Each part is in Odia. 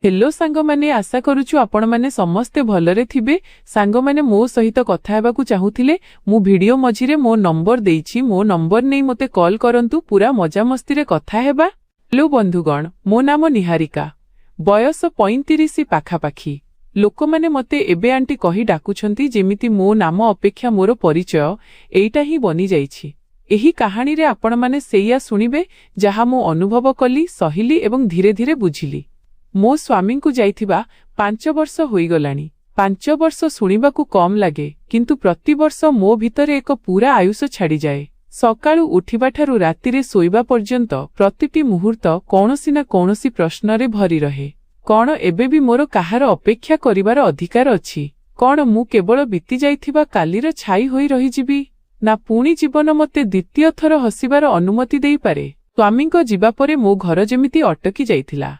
हेलो सांग माने आशा करूछु आपण माने समस्ते भलरे थिबे। सांग माने मो सहित कथा हेबाकू चाहूथिले मु वीडियो मझिरे मो नंबर देइछि, मो नंबर नै मते कॉल करंतु, पूरा मजा मस्ती रे कथा हेबा। हेलो बंधुगण, मो नाम निहारिका, बयस 35 पाखापाखी। लोक माने मते एबे आंटी कही डाकुछंती, जेमिति मो नाम अपेक्षा मोर परिचय एइटा ही बनी जाइछि। एही कहानी रे आपण माने सेया सुनिबे जहा मो अनुभव कली, सहिली एवं धीरे धीरे बुझिली। मो स्वामी को जाइथिबा 5 वर्ष होई गलानी। 5 वर्ष सुनिबाकू कम लागे, किंतु प्रति वर्ष मो भितरे एक पूरा आयुष छाड़ी जाए। सकाळु उठिबा ठारू रातिरे सोइबा पर्यंत प्रतिटी मुहूर्त कौनसी ना कौनसी प्रश्नरे भरी रहे। कौन एबे भी मोर काहार अपेक्षा करिवार अधिकार अछि? कौन मु केवल बीती जाइथिबा कालीर छाई होई रहिजिबी, ना पुणी जीवन मते द्वितीय थर हसिबार अनुमति देई पारे? स्वामी को जीवा परे मो घर जेमिति अटकी जाइथिला।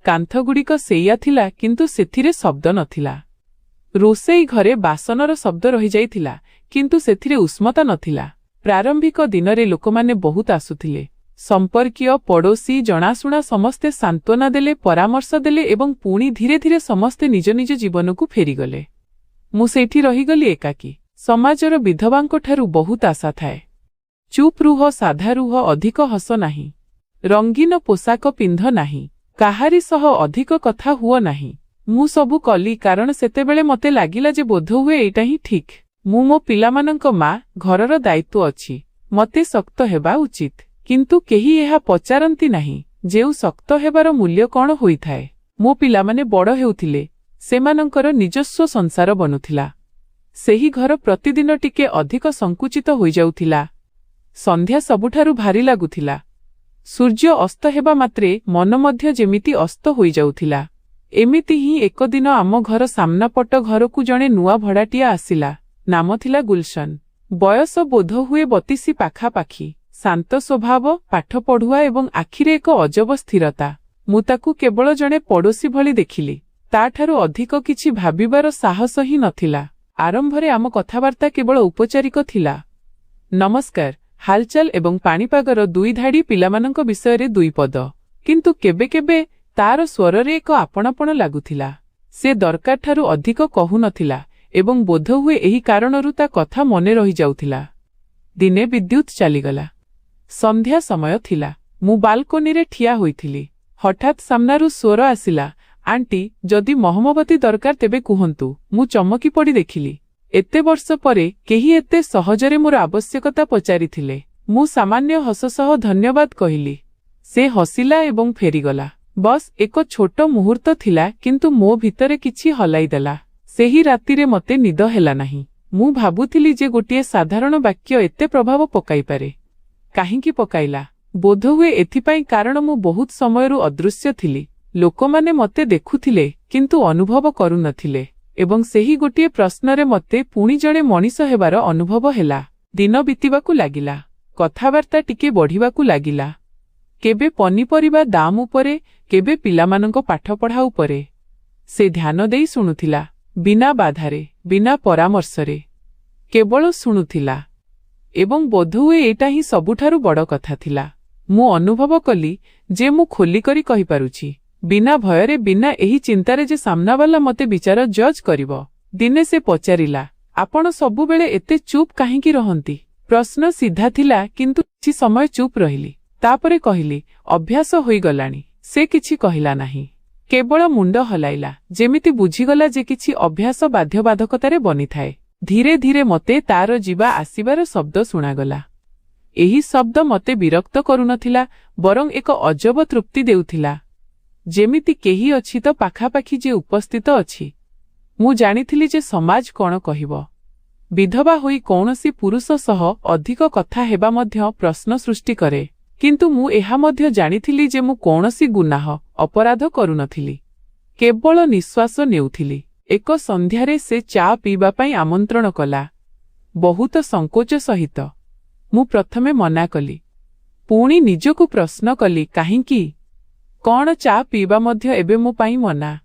कांथगुड़िक सेया थिला, किंतु सेथिरे शब्द नथिला। रोसेई घरे बासनर शब्द रही जाइथिला, किंतु सेथिरे उष्मता नथिला। प्रारंभिक दिनरे लोकमाने बहुत आसुथिले। संपर्कीय, पड़ोसी, जनाशुना समस्ते सांत्वना देले, परामर्श देले एवं पुणी धीरे धीरे समस्ते निज निज जीवन को फेरीगले। मु सेठी रहीगली एकाकी। समाजर विधवांको ठारू बहुत आशा थाए। चुप रुह, साधा रुह, अधिक हस नाही, रंगीन पोशाक पिंध नाही, काहारी सह अधिक कथा हुओ नाही। मु सबु कली, कारण सेतेबेले मते लागिला जे बोध हुए एटा ही ठीक। मु मो पिलामानंक मां, घरर दायित्व अछि, मते शक्त हेबा उचित। किंतु केही एहा पचारंती नाही जेउ शक्त हेबार मूल्य कौन होइथाए। मो पिलामाने बड़ हेउथिले, सेमानंकर निजस्व संसार बनुथिला। सेही घर प्रतिदिन टिके अधिक संकुचित होई जाउथिला। संध्या सबुठारू भारी लागुथिला। सूर्य अस्त हेबा मात्रे मन मध्य जेमिति अस्त होई जाउथिला। एमिति ही एक दिन आम घर सामना पट घर को जणे नुआ भड़ाटिया आसिला। नाम थिला गुलशन। बयस बोध हुए 32 पाखापाखी। शांत स्वभाव, पाठ पढ़ुआ एवं आखिरे एक अजब स्थिरता। मु ताकू केवल जणे पड़ोसी भली देखिली, ताठारू अधिक किछि भाबिबार साहस ही नथिला। आरंभरे आम कथावार्ता केवल औपचारिक थिला। नमस्कार, हालचाल एवं पाणीपागर 2 धाड़ी, पिलामानंक विषय 2 पद। किंतु केबे केबे तार स्वररे एक आपणापण लागुथिला। से दरकार ठारू अधिक कहु नथिला एवं बोध हुए एही कारणरू ता कथा मने रही जाउथिला। दिने विद्युत चलीगला। संध्या समय थिला। मु बालकोनी रे ठिया होइथिली। हठात सामनारू स्वर आसिला, आंटी, जदि मोहम्मबती दरकार तेबे कुहंतु। मु चमकी पड़ी देखिली। एते वर्ष परे केही एते सहजरे मोर आवश्यकता पचारिथिले। मु सामान्य हस सह धन्यवाद कहिली। से हसिला एवं फेरीगला। बस एक छोट मुहूर्त थिला, किंतु मो भितरे किछि हलाई देला। सेही रातिरे मते निद हेला नाही। मु भाबुथिली जे गोटिए साधारण वाक्य एते प्रभाव पकाई पारे। काहींकी पकाइला? बोधहुए एथिपाई कारण मु बहुत समयरू अदृश्य थिली। लोकमाने मते देखुथिले, किंतु अनुभव करू नथिले एवं सेही गोटिए प्रश्नरे मते पुणी जणे मनीष हेबार अनुभव हेला। दिन बीतिबाकू लागिला। कथावार्ता टिके बढ़िबाकू लागिला। केबे पनीपरिबा दाम उपरे, केबे पिलामानंक पाठ पढ़ा उपरे। से ध्यान देई सुनुथिला, बिना बाधारे, बिना परामर्शरे, केवल सुनुथिला। एवं बोधहुए एटा ही सबुठारू बड़ कथा थिला। मु अनुभव कली जे मु खोली करी कहि पारुछि, बिना भयरे, बिना एही चिंतारे जे सामनावाला मते विचार जज करिवो। दिने से पचारिला, आपण सबु बेले एते चुप काहींकी रहंती? प्रश्न सीधा थिला, किंतु किछि समय चुप रहिली। तापरे कहिली, अभ्यास होई गलानी। से किछि कहिला नाही, केवल मुंड हलाइला, जेमिति बुझीगला जे किछि अभ्यास बाध्यबाधकतारे बनिथाए। धीरे धीरे मते तार जीवा आसिबार शब्द सुनागला। एही शब्द मते विरक्त करुनथिला, बरं एक अजब तृप्ति देउथिला। जेमिति केही अछि तो पाखापाखी जे उपस्थित अछि। मु जानिथिली जे समाज कोन कहिबो। विधवा होई कौनसी पुरुष सह अधिक कथा हेबा मध्य प्रश्न सृष्टि करे, किंतु मु एहा मध्य जानिथिली जे मु कौनसी गुनाह, अपराध करुनथिली, केवल निश्वास नेउथिली। एक संध्यारे से चा पीबा पाई आमंत्रण कला, बहुत संकोच सहित। मु प्रथमे मना कली, पुणी निजकु प्रश्न कली, काहींकी? कौन चा पीबा मध्य एबे मो पाई मना?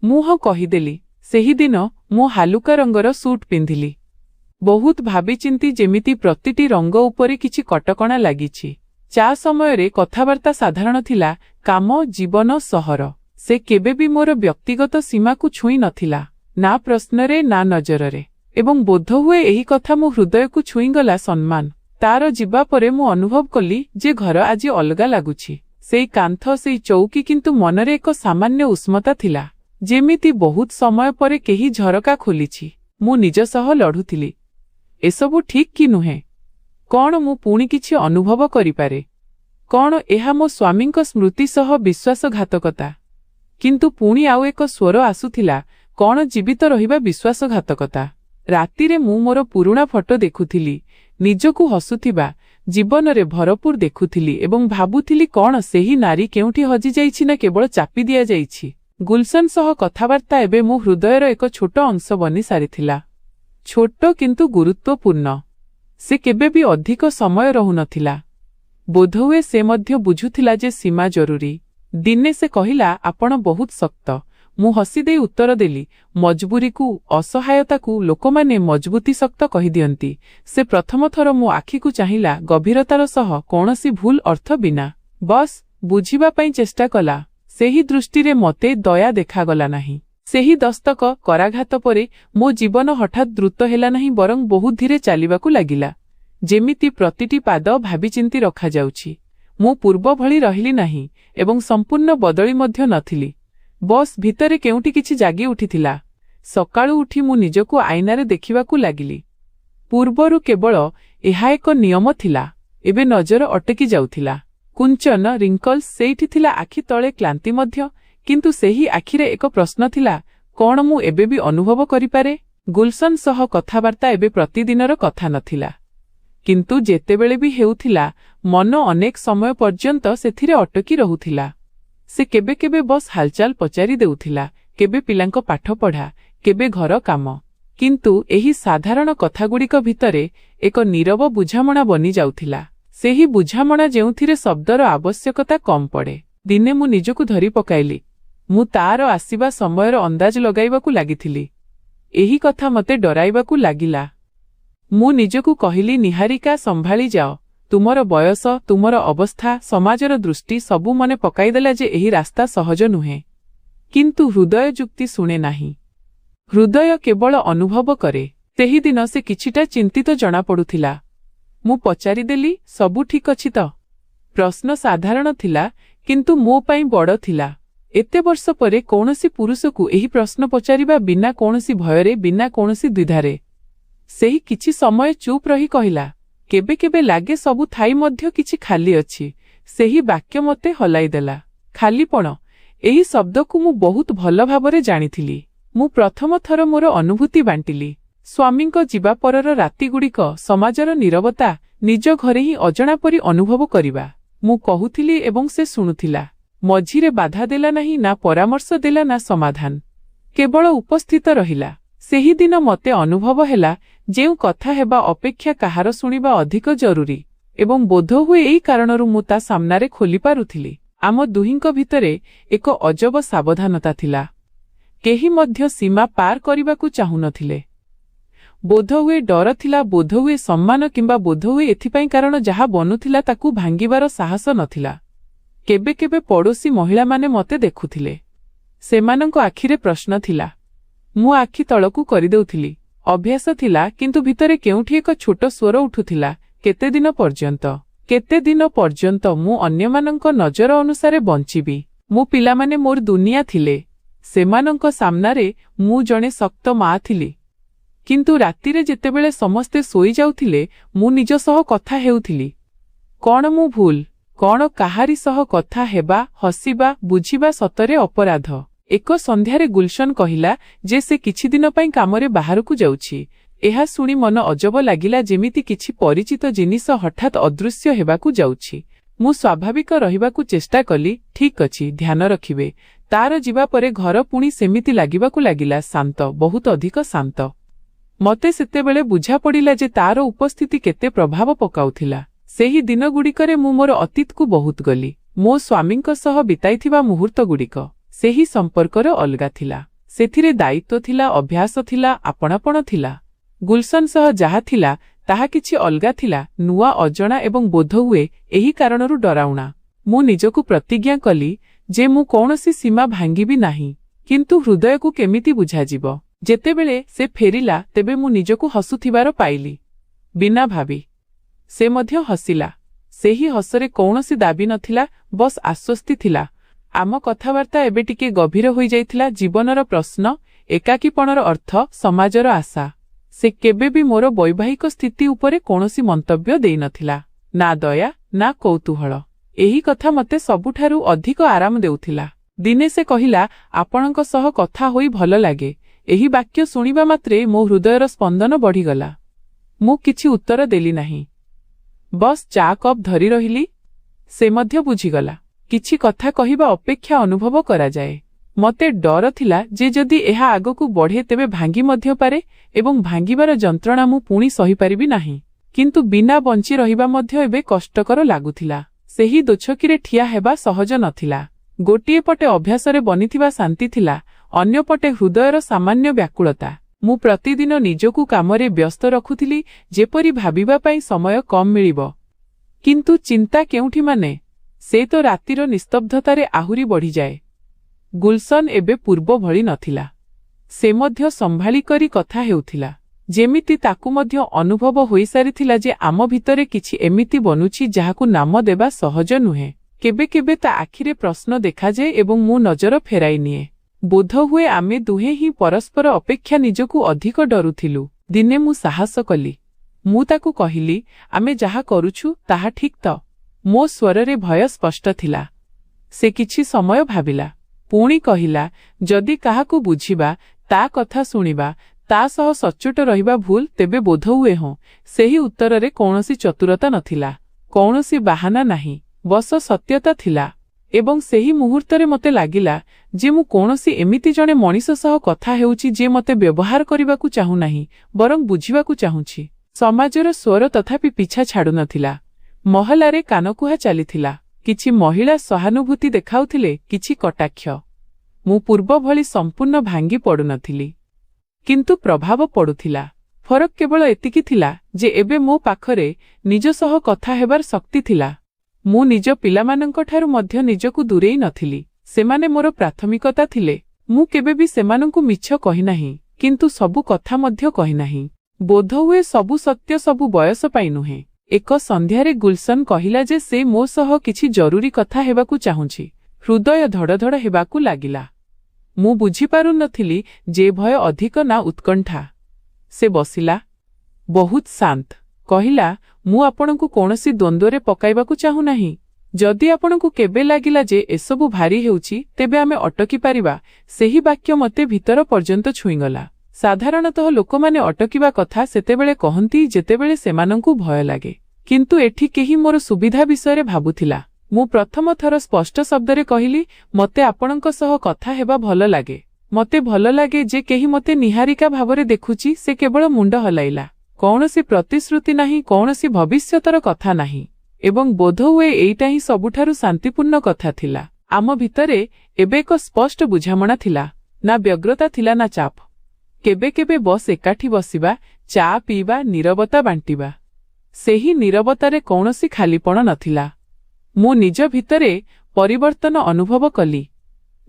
मुह कहिदेली। सेही दिन मु हालुका रंगर सूट पिंधिली। बहुत भाबी चिंती, जेमिति प्रतिटी रंग उपरे किछि कटकणा लागिछि। चा समय रे कथावार्ता साधारण थिला, काम, जीवन, सहर। ସେ କେବେ ବି ମୋର ବ୍ୟକ୍ତିଗତ ସୀମାକୁ ଛୁଇଁ ନଥିଲା, ନା ପ୍ରଶ୍ନରେ ନା ନଜରରେ। ଏବଂ ବୋଧହୁଏ ଏହି କଥା ମୋ ହୃଦୟକୁ ଛୁଇଁଗଲା। ସମ୍ମାନ ତାର ଯିବା ପରେ ମୁଁ ଅନୁଭବ କଲି ଯେ ଘର ଆଜି ଅଲଗା ଲାଗୁଛି। ସେଇ କାନ୍ଥ, ସେଇ ଚୌକି, କିନ୍ତୁ ମନରେ ଏକ ସାମାନ୍ୟ ଉଷ୍ମତା ଥିଲା, ଯେମିତି ବହୁତ ସମୟ ପରେ କେହି ଝରକା ଖୋଲିଛି। ମୁଁ ନିଜ ସହ ଲଢୁଥିଲି, ଏସବୁ ଠିକ୍ କି ନୁହେଁ? କଣ ମୁଁ ପୁଣି କିଛି ଅନୁଭବ କରିପାରେ? କଣ ଏହା ମୋ ସ୍ୱାମୀଙ୍କ ସ୍ମୃତି ସହ ବିଶ୍ୱାସଘାତକତା? କିନ୍ତୁ ପୁଣି ଆଉ ଏକ ସ୍ୱର ଆସୁଥିଲା, କଣ ଜୀବିତ ରହିବା ବିଶ୍ୱାସଘାତକତା? ରାତିରେ ମୁଁ ମୋର ପୁରୁଣା ଫଟୋ ଦେଖୁଥିଲି, ନିଜକୁ ହସୁଥିବା, ଜୀବନରେ ଭରପୁର ଦେଖୁଥିଲି ଏବଂ ଭାବୁଥିଲି କଣ ସେହି ନାରୀ କେଉଁଠି ହଜିଯାଇଛି ନା କେବଳ ଚାପି ଦିଆଯାଇଛି। ଗୁଲଶନ ସହ କଥାବାର୍ତ୍ତା ଏବେ ମୋ ହୃଦୟର ଏକ ଛୋଟ ଅଂଶ ବନି ସାରିଥିଲା। ଛୋଟ କିନ୍ତୁ ଗୁରୁତ୍ୱପୂର୍ଣ୍ଣ। ସେ କେବେ ବି ଅଧିକ ସମୟ ରହୁନଥିଲା। ବୋଧହୁଏ ସେ ମଧ୍ୟ ବୁଝୁଥିଲା ଯେ ସୀମା ଜରୁରୀ। ଦିନେ ସେ କହିଲା, ଆପଣ ବହୁତ ଶକ୍ତ। ମୁଁ ହସିଦେଇ ଉତ୍ତର ଦେଲି, ମଜବୁରିକୁ, ଅସହାୟତାକୁ ଲୋକମାନେ ମଜବୁତି ଶକ୍ତ କହିଦିଅନ୍ତି। ସେ ପ୍ରଥମ ଥର ମୋ ଆଖିକୁ ଚାହିଁଲା, ଗଭୀରତାର ସହ, କୌଣସି ଭୁଲ ଅର୍ଥ ବିନା। ବସ୍ ବୁଝିବା ପାଇଁ ଚେଷ୍ଟା କଲା। ସେହି ଦୃଷ୍ଟିରେ ମୋତେ ଦୟା ଦେଖାଗଲା ନାହିଁ। ସେହି ଦସ୍ତକ, କରାଘାତ ପରେ ମୋ ଜୀବନ ହଠାତ୍ ଦ୍ରୁତ ହେଲା ନାହିଁ, ବରଂ ବହୁତ ଧୀରେ ଚାଲିବାକୁ ଲାଗିଲା। ଯେମିତି ପ୍ରତିଟି ପାଦ ଭାବିଚିନ୍ତି ରଖାଯାଉଛି। ମୁଁ ପୂର୍ବ ଭଳି ରହିଲି ନାହିଁ ଏବଂ ସମ୍ପୂର୍ଣ୍ଣ ବଦଳି ମଧ୍ୟ ନଥିଲି। ବସ୍ ଭିତରେ କେଉଁଠି କିଛି ଜାଗି ଉଠିଥିଲା। ସକାଳୁ ଉଠି ମୁଁ ନିଜକୁ ଆଇନାରେ ଦେଖିବାକୁ ଲାଗିଲି। ପୂର୍ବରୁ କେବଳ ଏହା ଏକ ନିୟମ ଥିଲା, ଏବେ ନଜର ଅଟକି ଯାଉଥିଲା। କୁଞ୍ଚନ, ରିଙ୍କଲ୍ସ ସେଇଠି ଥିଲା, ଆଖି ତଳେ କ୍ଳାନ୍ତି ମଧ୍ୟ। କିନ୍ତୁ ସେହି ଆଖିରେ ଏକ ପ୍ରଶ୍ନ ଥିଲା, କଣ ମୁଁ ଏବେ ବି ଅନୁଭବ କରିପାରେ? ଗୁଲଶନ ସହ କଥାବାର୍ତ୍ତା ଏବେ ପ୍ରତିଦିନର କଥା ନଥିଲା, କିନ୍ତୁ ଯେତେବେଳେ ବି ହେଉଥିଲା, ମନ ଅନେକ ସମୟ ପର୍ଯ୍ୟନ୍ତ ସେଥିରେ ଅଟକି ରହୁଥିଲା। ସେ କେବେ କେବେ ବସ୍ ହାଲଚାଲ ପଚାରି ଦେଉଥିଲା, କେବେ ପିଲାଙ୍କ ପାଠପଢ଼ା, କେବେ ଘର କାମ। କିନ୍ତୁ ଏହି ସାଧାରଣ କଥାଗୁଡ଼ିକ ଭିତରେ ଏକ ନୀରବ ବୁଝାମଣା ବନି ଯାଉଥିଲା। ସେହି ବୁଝାମଣା ଯେଉଁଥିରେ ଶବ୍ଦର ଆବଶ୍ୟକତା କମ୍ ପଡ଼େ। ଦିନେ ମୁଁ ନିଜକୁ ଧରି ପକାଇଲି। ମୁଁ ତାର ଆସିବା ସମୟର ଅନ୍ଦାଜ ଲଗାଇବାକୁ ଲାଗିଥିଲି। ଏହି କଥା ମୋତେ ଡରାଇବାକୁ ଲାଗିଲା। ମୁଁ ନିଜକୁ କହିଲି, ନିହାରିକା, ସମ୍ଭାଳି ଯାଅ। ତୁମର ବୟସ, ତୁମର ଅବସ୍ଥା, ସମାଜର ଦୃଷ୍ଟି ସବୁ ମନେ ପକାଇଦେଲା ଯେ ଏହି ରାସ୍ତା ସହଜ ନୁହେଁ। କିନ୍ତୁ ହୃଦୟ ଯୁକ୍ତି ଶୁଣେ ନାହିଁ। ହୃଦୟ କେବଳ ଅନୁଭବ କରେ। ସେହିଦିନ ସେ କିଛିଟା ଚିନ୍ତିତ ଜଣାପଡ଼ୁଥିଲା। ମୁଁ ପଚାରିଦେଲି, ସବୁ ଠିକ୍ ଅଛି ତ? ପ୍ରଶ୍ନ ସାଧାରଣ ଥିଲା, କିନ୍ତୁ ମୋ ପାଇଁ ବଡ଼ ଥିଲା। ଏତେ ବର୍ଷ ପରେ କୌଣସି ପୁରୁଷକୁ ଏହି ପ୍ରଶ୍ନ ପଚାରିବା, ବିନା କୌଣସି ଭୟରେ, ବିନା କୌଣସି ଦ୍ୱିଧାରେ। ସେହି କିଛି ସମୟ ଚୁପ୍ ରହି କହିଲା, କେବେ କେବେ ଲାଗେ ସବୁ ଥାଇ ମଧ୍ୟ କିଛି ଖାଲି ଅଛି। ସେହି ବାକ୍ୟ ମୋତେ ହଲାଇଦେଲା। ଖାଲିପଣ, ଏହି ଶବ୍ଦକୁ ମୁଁ ବହୁତ ଭଲ ଭାବରେ ଜାଣିଥିଲି। ମୁଁ ପ୍ରଥମ ଥର ମୋର ଅନୁଭୂତି ବାଣ୍ଟିଲି। ସ୍ୱାମୀଙ୍କ ଯିବା ପରର ରାତିଗୁଡ଼ିକ, ସମାଜର ନୀରବତା, ନିଜ ଘରେ ହିଁ ଅଜଣା ପରି ଅନୁଭବ କରିବା। ମୁଁ କହୁଥିଲି ଏବଂ ସେ ଶୁଣୁଥିଲା। ମଝିରେ ବାଧା ଦେଲା ନାହିଁ, ନା ପରାମର୍ଶ ଦେଲା, ନା ସମାଧାନ। କେବଳ ଉପସ୍ଥିତ ରହିଲା। ସେହିଦିନ ମୋତେ ଅନୁଭବ ହେଲା, ଯେଉଁ କଥା ହେବା ଅପେକ୍ଷା କାହାର ଶୁଣିବା ଅଧିକ ଜରୁରୀ। ଏବଂ ବୋଧହୁଏ ଏହି କାରଣରୁ ମୁଁ ତା ସାମ୍ନାରେ ଖୋଲି ପାରୁଥିଲି। ଆମ ଦୁହିଁଙ୍କ ଭିତରେ ଏକ ଅଜବ ସାବଧାନତା ଥିଲା। କେହି ମଧ୍ୟ ସୀମା ପାର କରିବାକୁ ଚାହୁଁନଥିଲେ। ବୋଧହୁଏ ଡର ଥିଲା, ବୋଧହୁଏ ସମ୍ମାନ, କିମ୍ବା ବୋଧହୁଏ ଏଥିପାଇଁ କାରଣ ଯାହା ବନୁଥିଲା ତାକୁ ଭାଙ୍ଗିବାର ସାହସ ନଥିଲା। କେବେ କେବେ ପଡ଼ୋଶୀ ମହିଳାମାନେ ମୋତେ ଦେଖୁଥିଲେ। ସେମାନଙ୍କ ଆଖିରେ ପ୍ରଶ୍ନ ଥିଲା। ମୁଁ ଆଖି ତଳକୁ କରିଦେଉଥିଲି। ଅଭ୍ୟାସ ଥିଲା, କିନ୍ତୁ ଭିତରେ କେଉଁଠି ଏକ ଛୋଟ ସ୍ୱର ଉଠୁଥିଲା, କେତେଦିନ ପର୍ଯ୍ୟନ୍ତ? କେତେଦିନ ପର୍ଯ୍ୟନ୍ତ ମୁଁ ଅନ୍ୟମାନଙ୍କ ନଜର ଅନୁସାରେ ବଞ୍ଚିବି? ମୋ ପିଲାମାନେ ମୋର ଦୁନିଆ ଥିଲେ। ସେମାନଙ୍କ ସାମ୍ନାରେ ମୁଁ ଜଣେ ଶକ୍ତ ମା ଥିଲି। କିନ୍ତୁ ରାତିରେ ଯେତେବେଳେ ସମସ୍ତେ ଶୋଇଯାଉଥିଲେ, ମୁଁ ନିଜ ସହ କଥା ହେଉଥିଲି। କଣ ମୁଁ ଭୁଲ? କଣ କାହାରି ସହ କଥା ହେବା, ହସିବା, ବୁଝିବା ସତରେ ଅପରାଧ? ଏକ ସନ୍ଧ୍ୟାରେ ଗୁଲଶନ କହିଲା ଯେ ସେ କିଛିଦିନ ପାଇଁ କାମରେ ବାହାରକୁ ଯାଉଛି। ଏହା ଶୁଣି ମନ ଅଜବ ଲାଗିଲା, ଯେମିତି କିଛି ପରିଚିତ ଜିନିଷ ହଠାତ୍ ଅଦୃଶ୍ୟ ହେବାକୁ ଯାଉଛି। ମୁଁ ସ୍ୱାଭାବିକ ରହିବାକୁ ଚେଷ୍ଟା କଲି। ଠିକ୍ ଅଛି, ଧ୍ୟାନ ରଖିବେ। ତାର ଯିବା ପରେ ଘର ପୁଣି ସେମିତି ଲାଗିବାକୁ ଲାଗିଲା, ଶାନ୍ତ, ବହୁତ ଅଧିକ ଶାନ୍ତ। ମୋତେ ସେତେବେଳେ ବୁଝାପଡ଼ିଲା ଯେ ତାର ଉପସ୍ଥିତି କେତେ ପ୍ରଭାବ ପକାଉଥିଲା। ସେହି ଦିନଗୁଡ଼ିକରେ ମୁଁ ମୋର ଅତୀତକୁ ବହୁତ ଗଲି। ମୋ ସ୍ୱାମୀଙ୍କ ସହ ବିତାଇଥିବା ମୁହୂର୍ତ୍ତଗୁଡ଼ିକ। ସେହି ସମ୍ପର୍କର ଅଲଗା ଥିଲା। ସେଥିରେ ଦାୟିତ୍ୱ ଥିଲା, ଅଭ୍ୟାସ ଥିଲା, ଆପଣାପଣ ଥିଲା। ଗୁଲଶନ ସହ ଯାହା ଥିଲା ତାହା କିଛି ଅଲଗା ଥିଲା, ନୂଆ, ଅଜଣା ଏବଂ ବୋଧହୁଏ ଏହି କାରଣରୁ ଡରାଉଣା। ମୁଁ ନିଜକୁ ପ୍ରତିଜ୍ଞା କଲି, ଯେ ମୁଁ କୌଣସି ସୀମା ଭାଙ୍ଗିବି ନାହିଁ। କିନ୍ତୁ ହୃଦୟକୁ କେମିତି ବୁଝାଯିବ? ଯେତେବେଳେ ସେ ଫେରିଲା ତେବେ ମୁଁ ନିଜକୁ ହସୁଥିବାର ପାଇଲି। ବିନା ଭାବି ସେ ମଧ୍ୟ ହସିଲା। ସେହି ହସରେ କୌଣସି ଦାବି ନଥିଲା, ବସ୍ ଆଶ୍ୱସ୍ତି ଥିଲା। ଆମ କଥାବାର୍ତ୍ତା ଏବେ ଟିକେ ଗଭୀର ହୋଇଯାଇଥିଲା। ଜୀବନର ପ୍ରଶ୍ନ, ଏକାକୀପଣର ଅର୍ଥ, ସମାଜର ଆଶା। ସେ କେବେ ବି ମୋର ବୈବାହିକ ସ୍ଥିତି ଉପରେ କୌଣସି ମନ୍ତବ୍ୟ ଦେଇନଥିଲା। ନା ଦୟା, ନା କୌତୂହଳ। ଏହି କଥା ମୋତେ ସବୁଠାରୁ ଅଧିକ ଆରାମ ଦେଉଥିଲା। ଦିନେ ସେ କହିଲା, ଆପଣଙ୍କ ସହ କଥା ହୋଇ ଭଲ ଲାଗେ। ଏହି ବାକ୍ୟ ଶୁଣିବା ମାତ୍ରେ ମୋ ହୃଦୟର ସ୍ପନ୍ଦନ ବଢ଼ିଗଲା। ମୁଁ କିଛି ଉତ୍ତର ଦେଲି ନାହିଁ। ବସ୍ ଚା କପ୍ ଧରି ରହିଲି। ସେ ମଧ୍ୟ ବୁଝିଗଲା। କିଛି କଥା କହିବା ଅପେକ୍ଷା ଅନୁଭବ କରାଯାଏ। ମୋତେ ଡର ଥିଲା ଯେ ଯଦି ଏହା ଆଗକୁ ବଢ଼େ ତେବେ ଭାଙ୍ଗି ମଧ୍ୟ ପାରେ ଏବଂ ଭାଙ୍ଗିବାର ଯନ୍ତ୍ରଣା ମୁଁ ପୁଣି ସହିପାରିବି ନାହିଁ। କିନ୍ତୁ ବିନା ବଞ୍ଚି ରହିବା ମଧ୍ୟ ଏବେ କଷ୍ଟକର ଲାଗୁଥିଲା। ସେହି ଦୋଛକିରେ ଠିଆ ହେବା ସହଜ ନଥିଲା। ଗୋଟିଏ ପଟେ ଅଭ୍ୟାସରେ ବନିଥିବା ଶାନ୍ତି ଥିଲା, ଅନ୍ୟପଟେ ହୃଦୟର ସାମାନ୍ୟ ବ୍ୟାକୁଳତା। ମୁଁ ପ୍ରତିଦିନ ନିଜକୁ କାମରେ ବ୍ୟସ୍ତ ରଖୁଥିଲି, ଯେପରି ଭାବିବା ପାଇଁ ସମୟ କମ୍ ମିଳିବ। କିନ୍ତୁ ଚିନ୍ତା କେଉଁଠି ମାନେ? ସେ ତ ରାତିର ନିସ୍ତବ୍ଧତାରେ ଆହୁରି ବଢ଼ିଯାଏ। ଗୁଲଶନ ଏବେ ପୂର୍ବ ଭଳି ନଥିଲା। ସେ ମଧ୍ୟ ସମ୍ଭାଳି କରି କଥା ହେଉଥିଲା। ଯେମିତି ତାକୁ ମଧ୍ୟ ଅନୁଭବ ହୋଇସାରିଥିଲା ଯେ ଆମ ଭିତରେ କିଛି ଏମିତି ବନୁଛି ଯାହାକୁ ନାମ ଦେବା ସହଜ ନୁହେଁ। କେବେ କେବେ ତା ଆଖିରେ ପ୍ରଶ୍ନ ଦେଖାଯାଏ ଏବଂ ମୁଁ ନଜର ଫେରାଇ ନିଏ। ବୋଧହୁଏ ଆମେ ଦୁହେଁ ହିଁ ପରସ୍ପର ଅପେକ୍ଷା ନିଜକୁ ଅଧିକ ଡରୁଥିଲୁ। ଦିନେ ମୁଁ ସାହସ କଲି। ମୁଁ ତାକୁ କହିଲି, ଆମେ ଯାହା କରୁଛୁ ତାହା ଠିକ୍ ତ? ମୋ ସ୍ୱରରେ ଭୟ ସ୍ପଷ୍ଟ ଥିଲା। ସେ କିଛି ସମୟ ଭାବିଲା। ପୁଣି କହିଲା, ଯଦି କାହାକୁ ବୁଝିବା, ତା କଥା ଶୁଣିବା, ତା ସହ ସଚ୍ଚୋଟ ରହିବା ଭୁଲ, ତେବେ ବୋଧହୁଏ ହଁ। ସେହି ଉତ୍ତରରେ କୌଣସି ଚତୁରତା ନଥିଲା, କୌଣସି ବାହାନା ନାହିଁ, ବସ ସତ୍ୟତା ଥିଲା। ଏବଂ ସେହି ମୁହୂର୍ତ୍ତରେ ମୋତେ ଲାଗିଲା ଯେ ମୁଁ କୌଣସି ଏମିତି ଜଣେ ମଣିଷ ସହ କଥା ହେଉଛି ଯେ ମୋତେ ବ୍ୟବହାର କରିବାକୁ ଚାହୁଁନାହିଁ, ବରଂ ବୁଝିବାକୁ ଚାହୁଁଛି। ସମାଜର ସ୍ୱର ତଥାପି ପିଛା ଛାଡୁନଥିଲା। ମହଲାରେ କାନକୁହା ଚାଲିଥିଲା। କିଛି ମହିଳା ସହାନୁଭୂତି ଦେଖାଉଥିଲେ, କିଛି କଟାକ୍ଷ। ମୁଁ ପୂର୍ବ ଭଳି ସମ୍ପୂର୍ଣ୍ଣ ଭାଙ୍ଗି ପଡୁନଥିଲି, କିନ୍ତୁ ପ୍ରଭାବ ପଡୁଥିଲା। ଫରକ କେବଳ ଏତିକି ଥିଲା ଯେ ଏବେ ମୋ ପାଖରେ ନିଜ ସହ କଥା ହେବାର ଶକ୍ତି ଥିଲା। ମୁଁ ନିଜ ପିଲାମାନଙ୍କଠାରୁ ମଧ୍ୟ ନିଜକୁ ଦୂରେଇ ନଥିଲି। ସେମାନେ ମୋର ପ୍ରାଥମିକତା ଥିଲେ। ମୁଁ କେବେ ବି ସେମାନଙ୍କୁ ମିଛ କହିନାହିଁ, କିନ୍ତୁ ସବୁ କଥା ମଧ୍ୟ କହିନାହିଁ। ବୋଧହୁଏ ସବୁ ସତ୍ୟ ସବୁ ବୟସ ପାଇଁ ନୁହେଁ। ଏକ ସନ୍ଧ୍ୟାରେ ଗୁଲଶନ କହିଲା ଯେ ସେ ମୋ ସହ କିଛି ଜରୁରୀ କଥା ହେବାକୁ ଚାହୁଁଛି। ହୃଦୟ ଧଡ଼ଧଡ଼ ହେବାକୁ ଲାଗିଲା। ମୁଁ ବୁଝିପାରୁନଥିଲି ଯେ ଭୟ ଅଧିକ ନା ଉତ୍କଣ୍ଠା। ସେ ବସିଲା, ବହୁତ ଶାନ୍ତ। କହିଲା, ମୁଁ ଆପଣଙ୍କୁ କୌଣସି ଦ୍ୱନ୍ଦ୍ୱରେ ପକାଇବାକୁ ଚାହୁଁନାହିଁ। ଯଦି ଆପଣଙ୍କୁ କେବେ ଲାଗିଲା ଯେ ଏସବୁ ଭାରି ହେଉଛି, ତେବେ ଆମେ ଅଟକି ପାରିବା। ସେହି ବାକ୍ୟ ମୋତେ ଭିତର ପର୍ଯ୍ୟନ୍ତ ଛୁଇଁଗଲା। ସାଧାରଣତଃ ଲୋକମାନେ ଅଟକିବା କଥା ସେତେବେଳେ କହନ୍ତି ଯେତେବେଳେ ସେମାନଙ୍କୁ ଭୟ ଲାଗେ। କିନ୍ତୁ ଏଠି କେହି ମୋର ସୁବିଧା ବିଷୟରେ ଭାବୁଥିଲା। ମୁଁ ପ୍ରଥମ ଥର ସ୍ପଷ୍ଟ ଶବ୍ଦରେ କହିଲି, ମୋତେ ଆପଣଙ୍କ ସହ କଥା ହେବା ଭଲ ଲାଗେ। ମୋତେ ଭଲ ଲାଗେ ଯେ କେହି ମୋତେ ନିହାରିକା ଭାବରେ ଦେଖୁଛି। ସେ କେବଳ ମୁଣ୍ଡ ହଲାଇଲା। କୌଣସି ପ୍ରତିଶ୍ରୁତି ନାହିଁ, କୌଣସି ଭବିଷ୍ୟତର କଥା ନାହିଁ। ଏବଂ ବୋଧହୁଏ ଏଇଟା ହିଁ ସବୁଠାରୁ ଶାନ୍ତିପୂର୍ଣ୍ଣ କଥା ଥିଲା। ଆମ ଭିତରେ ଏବେ ଏକ ସ୍ପଷ୍ଟ ବୁଝାମଣା ଥିଲା। ନା ବ୍ୟଗ୍ରତା ଥିଲା, ନା ଚାପ। କେବେ କେବେ ବସ୍ ଏକାଠି ବସିବା, ଚା ପିଇବା, ନୀରବତା ବାଣ୍ଟିବା। ସେହି ନୀରବତାରେ କୌଣସି ଖାଲିପଣ ନଥିଲା। ମୁଁ ନିଜ ଭିତରେ ପରିବର୍ତ୍ତନ ଅନୁଭବ କଲି।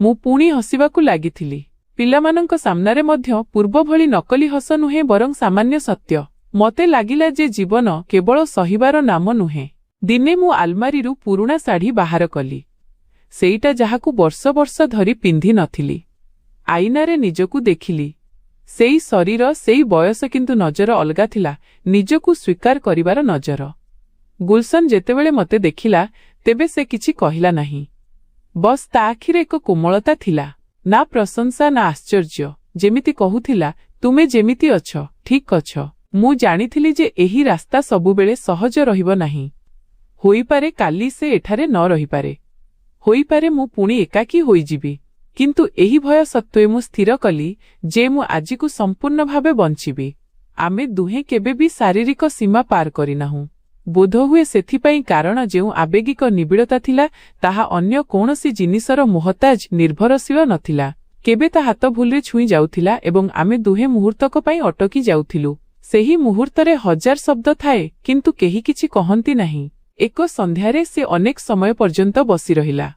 ମୁଁ ପୁଣି ହସିବାକୁ ଲାଗିଥିଲି। ପିଲାମାନଙ୍କ ସାମ୍ନାରେ ମଧ୍ୟ ପୂର୍ବ ଭଳି ନକଲି ହସ ନୁହେଁ, ବରଂ ସାମାନ୍ୟ ସତ୍ୟ। ମୋତେ ଲାଗିଲା ଯେ ଜୀବନ କେବଳ ସହିବାର ନାମ ନୁହେଁ। ଦିନେ ମୁଁ ଆଲମାରିରୁ ପୁରୁଣା ଶାଢ଼ୀ ବାହାର କଲି। ସେଇଟା ଯାହାକୁ ବର୍ଷ ବର୍ଷ ଧରି ପିନ୍ଧି ନଥିଲି। ଆଇନାରେ ନିଜକୁ ଦେଖିଲି। ସେଇ ଶରୀର, ସେଇ ବୟସ, କିନ୍ତୁ ନଜର ଅଲଗା ଥିଲା। ନିଜକୁ ସ୍ୱୀକାର କରିବାର ନଜର। ଗୁଲଶନ ଯେତେବେଳେ ମୋତେ ଦେଖିଲା, ତେବେ ସେ କିଛି କହିଲା ନାହିଁ। ବସ୍ ତା ଆଖିରେ ଏକ କୋମଳତା ଥିଲା। ନା ପ୍ରଶଂସା, ନା ଆଶ୍ଚର୍ଯ୍ୟ। ଯେମିତି କହୁଥିଲା, ତୁମେ ଯେମିତି ଅଛ, ଠିକ୍ ଅଛ। ମୁଁ ଜାଣିଥିଲି ଯେ ଏହି ରାସ୍ତା ସବୁବେଳେ ସହଜ ରହିବ ନାହିଁ। ହୋଇପାରେ କାଲି ସେ ଏଠାରେ ନ ରହିପାରେ। ହୋଇପାରେ ମୁଁ ପୁଣି ଏକାକୀ ହୋଇଯିବି। କିନ୍ତୁ ଏହି ଭୟ ସତ୍ତ୍ୱେ ମୁଁ ସ୍ଥିର କଲି ଯେ ମୁଁ ଆଜିକୁ ସମ୍ପୂର୍ଣ୍ଣ ଭାବେ ବଞ୍ଚିବି। ଆମେ ଦୁହେଁ କେବେ ବି ଶାରୀରିକ ସୀମା ପାର କରିନାହୁଁ। ବୋଧହୁଏ ସେଥିପାଇଁ, କାରଣ ଯେଉଁ ଆବେଗିକ ନିବିଡ଼ତା ଥିଲା, ତାହା ଅନ୍ୟ କୌଣସି ଜିନିଷର ମୋହତାଜ ନିର୍ଭରଶୀଳ ନଥିଲା। କେବେ ତା ହାତ ଭୁଲରେ ଛୁଇଁ ଯାଉଥିଲା ଏବଂ ଆମେ ଦୁହେଁ ମୁହୂର୍ତ୍ତକ ପାଇଁ ଅଟକି ଯାଉଥିଲୁ। ସେହି ମୁହୂର୍ତ୍ତରେ ହଜାର ଶବ୍ଦ ଥାଏ, କିନ୍ତୁ କେହି କିଛି କହନ୍ତି ନାହିଁ। ଏକ ସନ୍ଧ୍ୟାରେ ସେ ଅନେକ ସମୟ ପର୍ଯ୍ୟନ୍ତ ବସି ରହିଲା।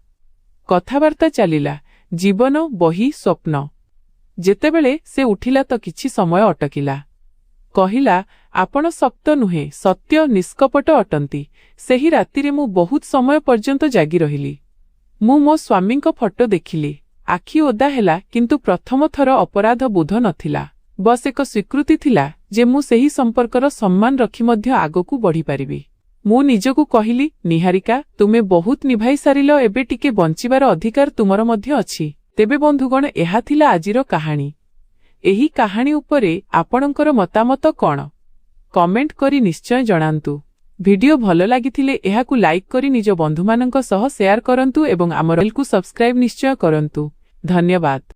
କଥାବାର୍ତ୍ତା ଚାଲିଲା। ଜୀବନ, ବହି, ସ୍ୱପ୍ନ। ଯେତେବେଳେ ସେ ଉଠିଲା ତ କିଛି ସମୟ ଅଟକିଲା। କହିଲା, ଆପଣ ଶକ୍ତ ନୁହେଁ, ସତ୍ୟ, ନିଷ୍କପଟ ଅଟନ୍ତି। ସେହି ରାତିରେ ମୁଁ ବହୁତ ସମୟ ପର୍ଯ୍ୟନ୍ତ ଜାଗି ରହିଲି। ମୁଁ ମୋ ସ୍ୱାମୀଙ୍କ ଫଟୋ ଦେଖିଲି। ଆଖି ଓଦା ହେଲା, କିନ୍ତୁ ପ୍ରଥମ ଥର ଅପରାଧ ବୋଧ ନଥିଲା। ବସ୍ ଏକ ସ୍ୱୀକୃତି ଥିଲା ଯେ ମୁଁ ସେହି ସମ୍ପର୍କର ସମ୍ମାନ ରଖି ମଧ୍ୟ ଆଗକୁ ବଢ଼ିପାରିବି। ମୁଁ ନିଜକୁ କହିଲି, ନିହାରିକା, ତୁମେ ବହୁତ ନିଭାଇ ସାରିଲ, ଏବେ ଟିକେ ବଞ୍ଚିବାର ଅଧିକାର ତୁମର ମଧ୍ୟ ଅଛି। ତେବେ ବନ୍ଧୁଗଣ, ଏହା ଥିଲା ଆଜିର କାହାଣୀ। ଏହି କାହାଣୀ ଉପରେ ଆପଣଙ୍କର ମତାମତ କ'ଣ? କମେଣ୍ଟ କରି ନିଶ୍ଚୟ ଜଣାନ୍ତୁ। ଭିଡିଓ ଭଲ ଲାଗିଥିଲେ ଏହାକୁ ଲାଇକ୍ କରି ନିଜ ବନ୍ଧୁମାନଙ୍କ ସହ ସେୟାର କରନ୍ତୁ ଏବଂ ଆମ ଚ୍ୟାନେଲକୁ ସବସ୍କ୍ରାଇବ୍ ନିଶ୍ଚୟ କରନ୍ତୁ। ଧନ୍ୟବାଦ।